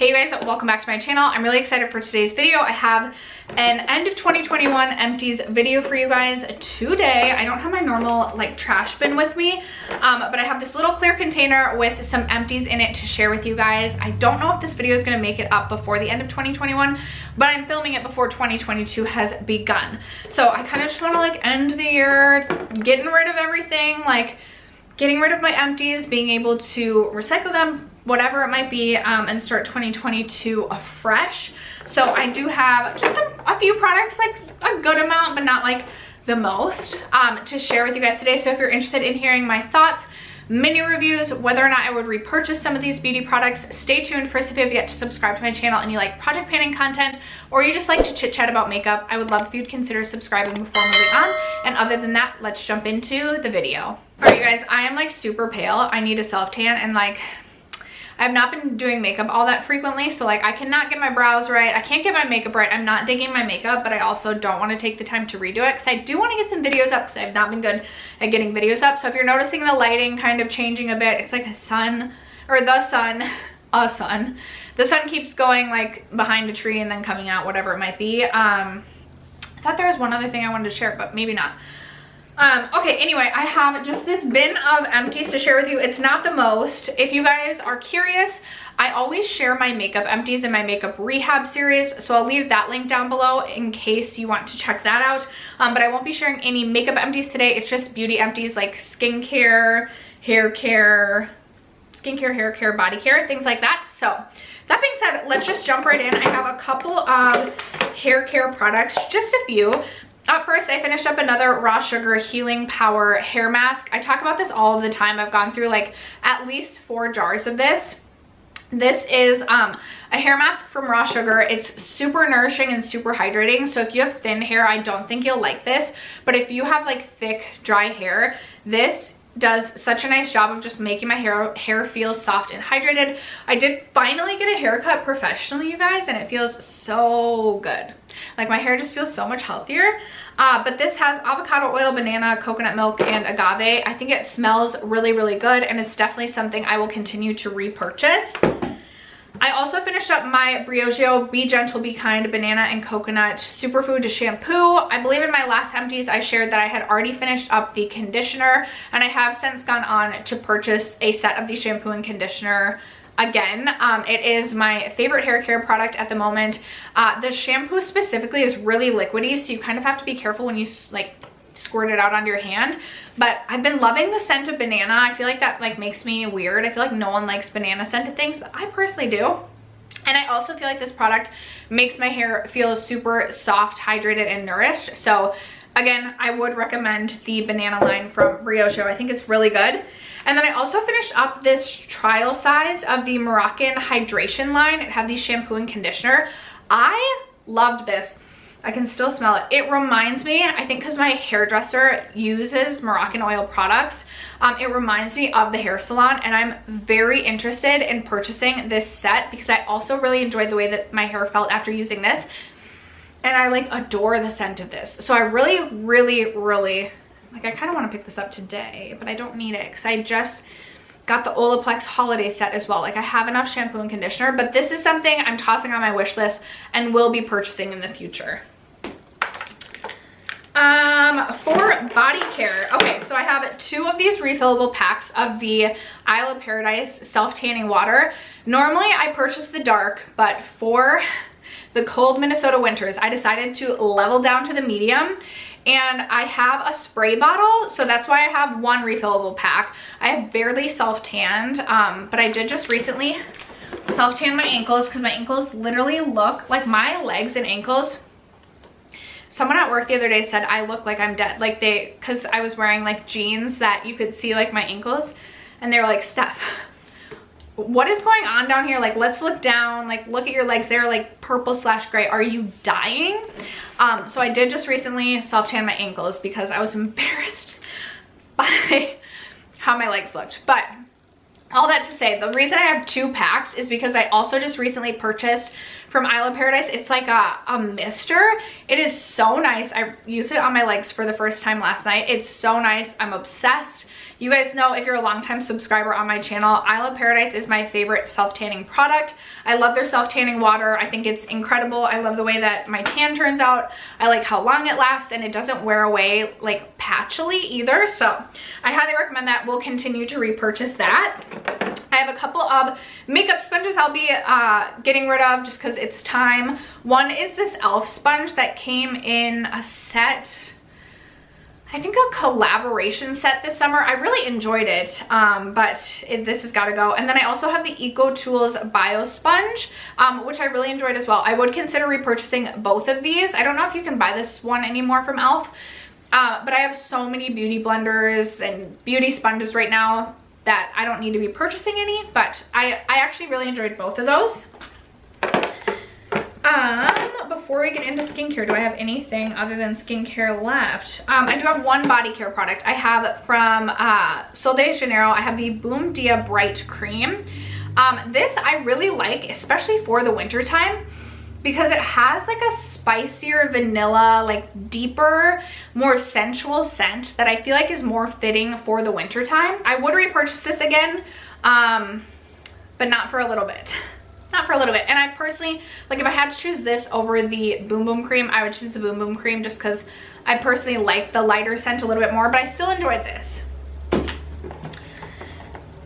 Hey you guys, welcome back to my channel. I'm really excited for today's video. I have an end of 2021 empties video for you guys today. I don't have my normal like trash bin with me, but I have this little clear container with some empties in it to share with you guys. I don't know if this video is going to make it up before the end of 2021, but I'm filming it before 2022 has begun. So I kind of just want to like end the year getting rid of everything, like getting rid of my empties, being able to recycle them, whatever it might be, and start 2022 afresh. So I do have just a few products, like a good amount, but not like the most, to share with you guys today. So if you're interested in hearing my thoughts, mini reviews, whether or not I would repurchase some of these beauty products, stay tuned. First, if you have yet to subscribe to my channel and you like project planning content, or you just like to chit chat about makeup, I would love if you'd consider subscribing before moving on. And other than that, let's jump into the video. All right, you guys, I am like super pale. I need a self tan, and like I've not been doing makeup all that frequently, so like I cannot get my brows right. I can't get my makeup right. I'm not digging my makeup, but I also don't want to take the time to redo it because I do want to get some videos up because I've not been good at getting videos up. So if you're noticing the lighting kind of changing a bit, it's like a sun, or the sun, a sun. The sun keeps going like behind a tree and then coming out, whatever it might be. I thought there was one other thing I wanted to share, but maybe not. Okay, anyway, I have just this bin of empties to share with you. It's not the most. If you guys are curious, I always share my makeup empties in my makeup rehab series, so I'll leave that link down below in case you want to check that out. But I won't be sharing any makeup empties today. It's just beauty empties like skincare, hair care, body care, things like that. So that being said, let's just jump right in. I have a couple of hair care products, just a few. Up first, I finished up another Raw Sugar Healing Power hair mask. I talk about this all of the time. I've gone through like at least 4 jars of this. This is a hair mask from Raw Sugar. It's super nourishing and super hydrating. So if you have thin hair, I don't think you'll like this. But if you have like thick, dry hair, this does such a nice job of just making my hair feel soft and hydrated. I did finally get a haircut professionally, you guys, and it feels so good. Like my hair just feels so much healthier. But this has avocado oil, banana, coconut milk, and agave. I think it smells really, really good, and it's definitely something I will continue to repurchase. I also finished up my Briogeo Be Gentle, Be Kind Banana and Coconut Superfood Shampoo. I believe in my last empties I shared that I had already finished up the conditioner, and I have since gone on to purchase a set of the shampoo and conditioner again. It is my favorite hair care product at the moment. The shampoo specifically is really liquidy, so you kind of have to be careful when you like squirt it out onto your hand. But I've been loving the scent of banana. I feel like that like makes me weird. I feel like no one likes banana scented things, but I personally do. And I also feel like this product makes my hair feel super soft, hydrated, and nourished. So again, I would recommend the banana line from Briogeo. I think it's really good. And then I also finished up this trial size of the Moroccan Hydration line. It had the shampoo and conditioner. I loved this. I can still smell it. It reminds me, I think because my hairdresser uses Moroccan oil products, it reminds me of the hair salon, and I'm very interested in purchasing this set because I also really enjoyed the way that my hair felt after using this. And I like adore the scent of this. So I really, really, really, like I kind of want to pick this up today, but I don't need it because I just got the Olaplex holiday set as well. Like I have enough shampoo and conditioner, but this is something I'm tossing on my wish list and will be purchasing in the future. For body care, okay, so I have 2 of these refillable packs of the Isle of Paradise self-tanning water. Normally I purchase the dark, but for the cold Minnesota winters, I decided to level down to the medium, and I have a spray bottle, so that's why I have 1 refillable pack. I have barely self-tanned, but I did just recently self-tan my ankles because my ankles literally look like my legs and ankles. Someone at work the other day said I look like I'm dead, like because I was wearing like jeans that you could see like my ankles, and they were like, Steph, what is going on down here? Like, let's look down, like look at your legs, they're like purple/gray. Are you dying? So I did just recently self-tan my ankles because I was embarrassed by how my legs looked. But all that to say, the reason I have 2 packs is because I also just recently purchased from Isle of Paradise. It's like a mister. It is so nice. I used it on my legs for the first time last night. It's so nice. I'm obsessed. You guys know, if you're a longtime subscriber on my channel, Isle of Paradise is my favorite self-tanning product. I love their self-tanning water. I think it's incredible. I love the way that my tan turns out. I like how long it lasts, and it doesn't wear away like patchily either. So I highly recommend that. We'll continue to repurchase that. I have a couple of makeup sponges I'll be getting rid of just because it's time. One is this e.l.f. sponge that came in a set, I think a collaboration set this summer. I really enjoyed it, this has got to go. And then I also have the Eco Tools Bio Sponge, which I really enjoyed as well. I would consider repurchasing both of these. I don't know if you can buy this one anymore from e.l.f., but I have so many beauty blenders and beauty sponges right now that I don't need to be purchasing any, but I actually really enjoyed both of those. Before we get into skincare, do I have anything other than skincare left? I do have one body care product. I have from Sol de Janeiro. I have the Boom Dia Bright Cream. This I really like, especially for the winter time, because it has like a spicier vanilla, like deeper, more sensual scent that I feel like is more fitting for the winter time. I would repurchase this again, but not for a little bit. Not for a little bit. And I personally, like, if I had to choose this over the Boom Boom Cream, I would choose the Boom Boom Cream just because I personally like the lighter scent a little bit more, but I still enjoyed this.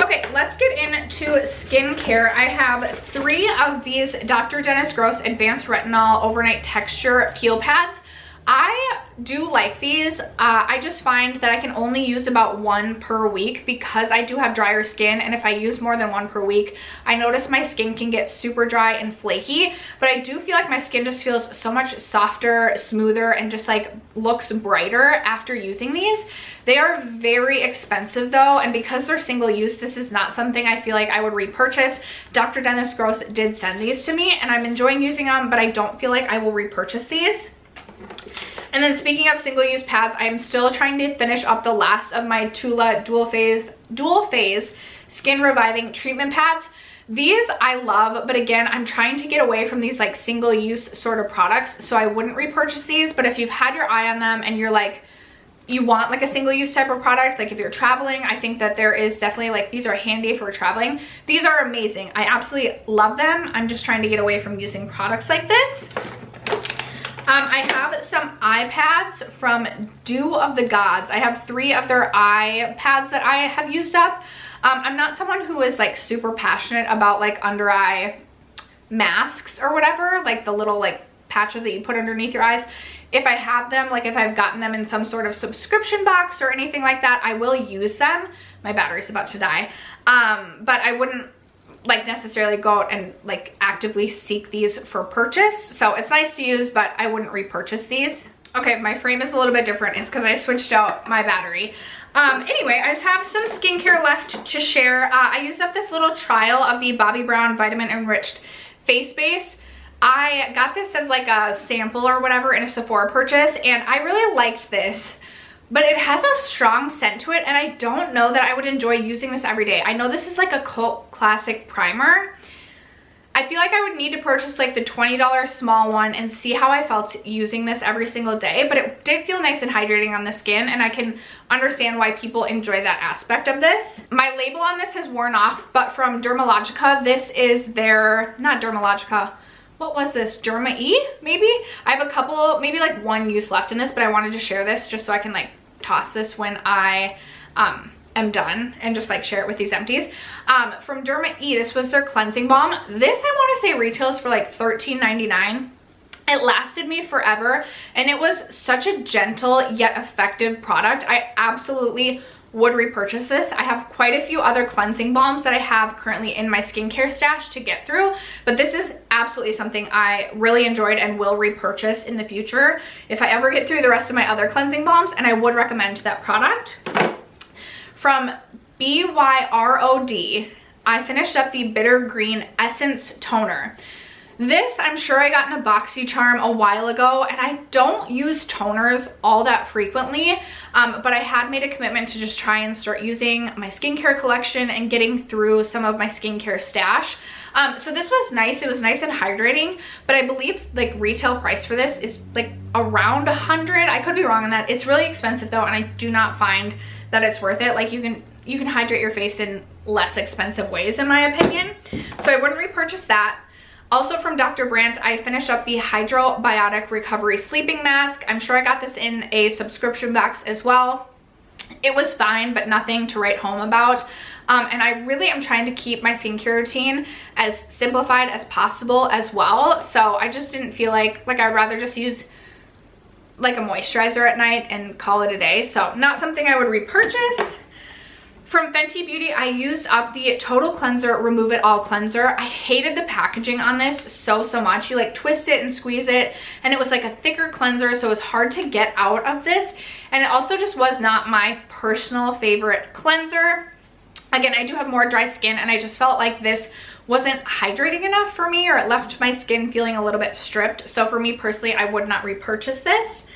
Okay, let's get into skincare. I have 3 of these Dr. Dennis Gross Advanced Retinol Overnight Texture Peel Pads. I do like these. I just find that I can only use about 1 per week because I do have drier skin, and if I use more than 1 per week, I notice my skin can get super dry and flaky. But I do feel like my skin just feels so much softer, smoother, and just like looks brighter after using these. They are very expensive though, and because they're single use, this is not something I feel like I would repurchase. Dr. Dennis Gross did send these to me, and I'm enjoying using them, but I don't feel like I will repurchase these. And then speaking of single-use pads, I am still trying to finish up the last of my Tula dual phase skin reviving treatment pads. These I love, but again, I'm trying to get away from these like single-use sort of products, so I wouldn't repurchase these. But if you've had your eye on them and you're like, you want like a single-use type of product, like if you're traveling, I think that there is definitely like, these are handy for traveling. These are amazing. I absolutely love them. I'm just trying to get away from using products like this. I have some eye pads from Dew of the Gods. I have 3 of their eye pads that I have used up. I'm not someone who is like super passionate about like under eye masks or whatever, like the little like patches that you put underneath your eyes. If I have them, like if I've gotten them in some sort of subscription box or anything like that, I will use them. My battery's about to die. But I wouldn't like necessarily go out and like actively seek these for purchase. So it's nice to use, but I wouldn't repurchase these. Okay, my frame is a little bit different. It's because I switched out my battery. Anyway, I just have some skincare left to share. I used up this little trial of the Bobbi Brown Vitamin Enriched Face Base. I got this as like a sample or whatever in a Sephora purchase, and I really liked this. But it has a strong scent to it, and I don't know that I would enjoy using this every day. I know this is like a cult classic primer. I feel like I would need to purchase like the $20 small one and see how I felt using this every single day. But it did feel nice and hydrating on the skin, and I can understand why people enjoy that aspect of this. My label on this has worn off, but from Dermalogica, this is their, not Dermalogica, what was this, Derma E maybe? I have a couple, maybe like 1 use left in this, but I wanted to share this just so I can like toss this when I am done and just like share it with these empties. From Derma E, this was their cleansing balm. This I want to say retails for like $13.99. It lasted me forever, and it was such a gentle yet effective product. I absolutely would repurchase this. I have quite a few other cleansing balms that I have currently in my skincare stash to get through, but this is absolutely something I really enjoyed and will repurchase in the future if I ever get through the rest of my other cleansing balms, and I would recommend that product. From BYROD, I finished up the Bitter Green Essence Toner. This, I'm sure I got in a BoxyCharm a while ago, and I don't use toners all that frequently, but I had made a commitment to just try and start using my skincare collection and getting through some of my skincare stash. So this was nice. It was nice and hydrating, but I believe like retail price for this is like around $100. I could be wrong on that. It's really expensive though, and I do not find that it's worth it. Like you can hydrate your face in less expensive ways in my opinion. So I wouldn't repurchase that. Also from Dr. Brandt, I finished up the Hydrobiotic Recovery Sleeping Mask. I'm sure I got this in a subscription box as well. It was fine, but nothing to write home about. And I really am trying to keep my skincare routine as simplified as possible as well. So I just didn't feel like I'd rather just use like a moisturizer at night and call it a day. So not something I would repurchase. From Fenty Beauty, I used up the Total Cleanser Remove It All Cleanser. I hated the packaging on this so much. You like twist it and squeeze it, and it was like a thicker cleanser, so it was hard to get out of this. And it also just was not my personal favorite cleanser. Again, I do have more dry skin, and I just felt like this wasn't hydrating enough for me, or it left my skin feeling a little bit stripped. So for me personally, I would not repurchase this.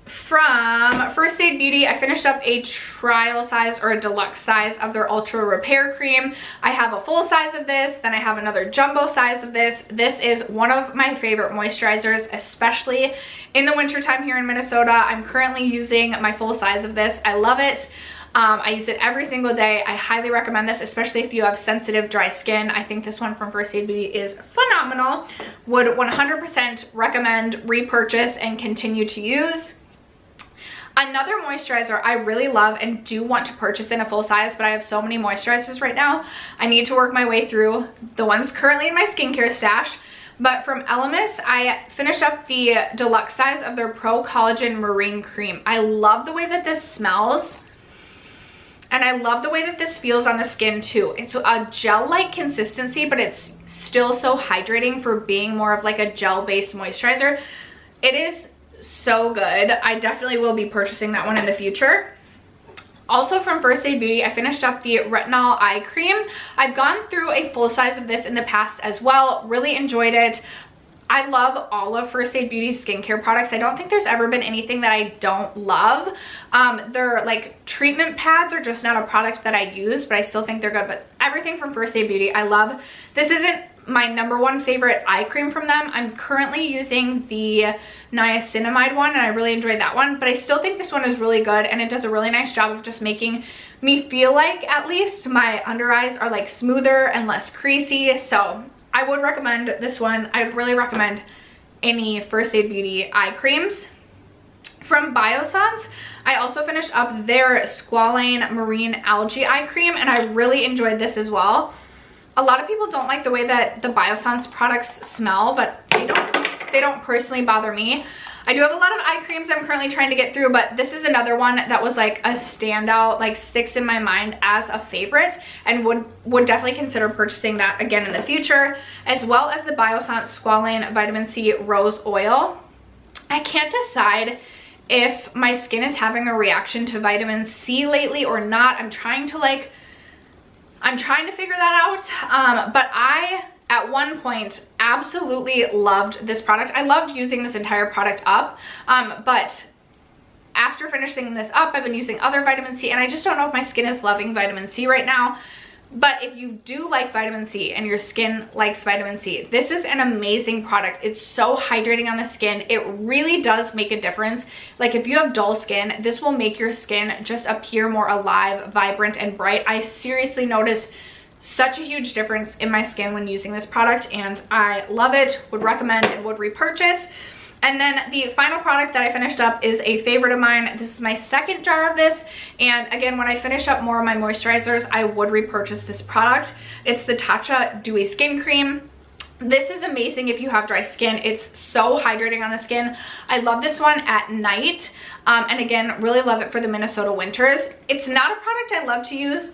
From First Aid Beauty, I finished up a trial size or a deluxe size of their Ultra Repair Cream. I have a full size of this, then I have another jumbo size of this. This is one of my favorite moisturizers, especially in the wintertime here in Minnesota. I'm currently using my full size of this. I love it. I use it every single day. I highly recommend this, especially if you have sensitive dry skin. I think this one from First Aid Beauty is phenomenal. Would 100% recommend repurchase and continue to use. Another moisturizer I really love and do want to purchase in a full size, but I have so many moisturizers right now. I need to work my way through the ones currently in my skincare stash. But from Elemis, I finished up the deluxe size of their Pro Collagen Marine Cream. I love the way that this smells. And I love the way that this feels on the skin too. It's a gel-like consistency, but it's still so hydrating for being more of like a gel-based moisturizer. It is so good. I definitely will be purchasing that one in the future. Also from First Aid Beauty, I finished up the Retinol Eye Cream. I've gone through a full size of this in the past as well. Really enjoyed it. I love all of First Aid Beauty's skincare products. I don't think there's ever been anything that I don't love. Their like treatment pads are just not a product that I use, but I still think they're good. But everything from First Aid Beauty, I love. This isn't my #1 favorite eye cream from them. I'm currently using the niacinamide one, and I really enjoyed that one. But I still think this one is really good, and it does a really nice job of just making me feel like at least my under eyes are like smoother and less creasy. So I would recommend this one. I would really recommend any First Aid Beauty eye creams. From Biossance, I also finished up their Squalane Marine Algae Eye Cream, and I really enjoyed this as well. A lot of people don't like the way that the Biossance products smell, but they don't personally bother me. I do have a lot of eye creams I'm currently trying to get through, but this is another one that was like a standout, like sticks in my mind as a favorite, and would definitely consider purchasing that again in the future, as well as the Biossance Squalane Vitamin C Rose Oil. I can't decide if my skin is having a reaction to vitamin C lately or not. I'm trying to figure that out, but I at one point absolutely loved this product. I loved using this entire product up, but after finishing this up, I've been using other vitamin C, and I just don't know if my skin is loving vitamin C right now. But if you do like vitamin C and your skin likes vitamin C, this is an amazing product. It's so hydrating on the skin. It really does make a difference. Like if you have dull skin, this will make your skin just appear more alive, vibrant, and bright. I seriously noticed such a huge difference in my skin when using this product, and I love it, would recommend, and would repurchase. And then the final product that I finished up is a favorite of mine. This is my second jar of this, and again, when I finish up more of my moisturizers, I would repurchase this product. It's the Tatcha Dewy Skin Cream. This is amazing if you have dry skin. It's so hydrating on the skin. I love this one at night, and again, really love it for the Minnesota winters. It's not a product I love to use.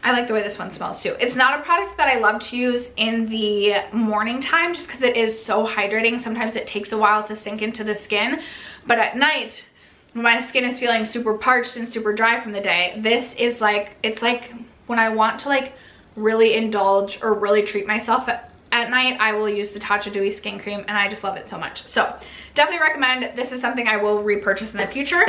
I like the way this one smells too. It's not a product that I love to use in the morning time just because it is so hydrating. Sometimes it takes a while to sink into the skin, but at night, when my skin is feeling super parched and super dry from the day, this is like, it's like when I want to like really indulge or really treat myself at night, I will use the Tatcha Dewy Skin Cream, and I just love it so much. So definitely recommend. This is something I will repurchase in the future.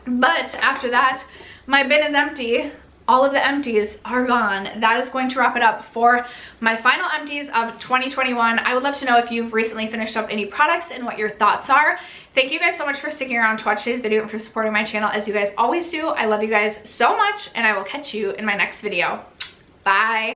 But after that, my bin is empty. all of the empties are gone. That is going to wrap it up for my final empties of 2021. I would love to know if you've recently finished up any products and what your thoughts are. Thank you guys so much for sticking around to watch today's video and for supporting my channel as you guys always do. I love you guys so much, and I will catch you in my next video. Bye.